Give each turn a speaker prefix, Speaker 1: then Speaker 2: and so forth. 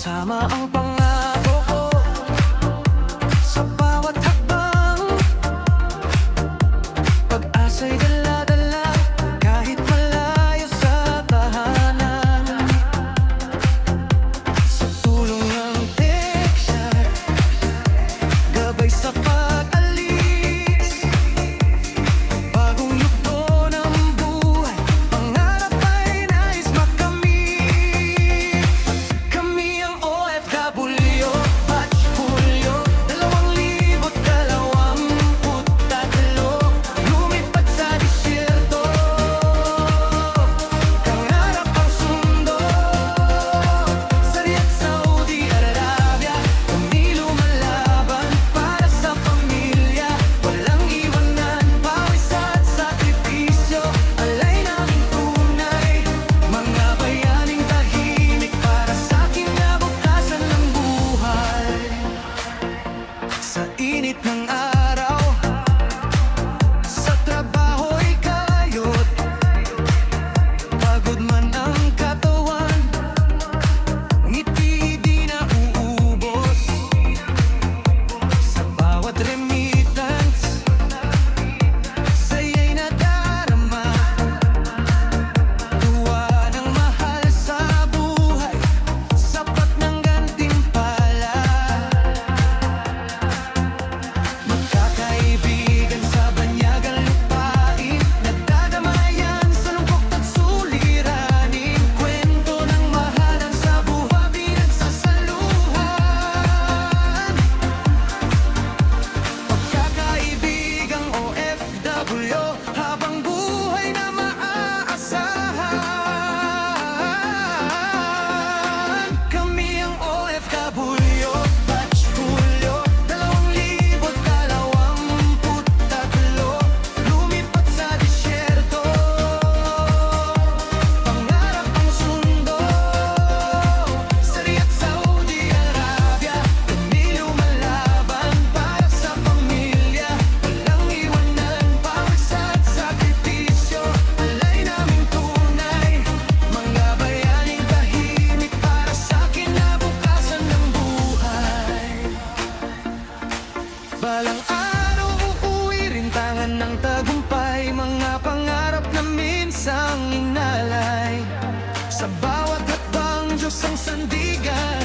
Speaker 1: Kasama ang pangako ko sa bawat hakbang. Pag-asa'y dala-dala kahit malayo sa tahanan. Sa tulong ng tekshar, gabay sa pag-alis. Bagong yugto ng buhay, pangarap ay nais makamit. Kami ang OFW, Batch Hulyo 2023. Lumipat sa disyerto, pangarap ang sundo. Sa Riyadh, Saudi Arabia, kami lumalaban para sa pamilya. Walang iwanan, pawis at sakripisyo, alay naming tunay. Mga bayaning tahimik para sa kinabukasan ng buhay. Sa init ng araw, sa trabaho'y kayot, pagod man ang katawan, ngiti di na uubos. Sa bawat remittance, saya'y nadarama. Tuwa ng mahal sa buhay, sapat ng gantimpala. Magkakaibigan sa banyagang lupain, nagdadamayan sa lungkot at suliranin. Kwento ng mahalan sa buhay, pinagsasaluhan. Pagkakaibigang OFW, habang buhay na maaasahan. Kami ang OFW, Batch Hulyo 2023. Lumipat sa disyerto, pangarap ang sundo. Sa Riyadh, Saudi Arabia, kami lumalaban para sa pamilya. Walang iwanan, pawis at sakripisyo, alay naming tunay. Mga bayaning tahimik para sa kinabukasan ng buhay. Balang araw uuwi rin tangan ng tagumpay, mga pangarap na minsang inalay. Sa bawat hakbang, Diyos ang sandigan.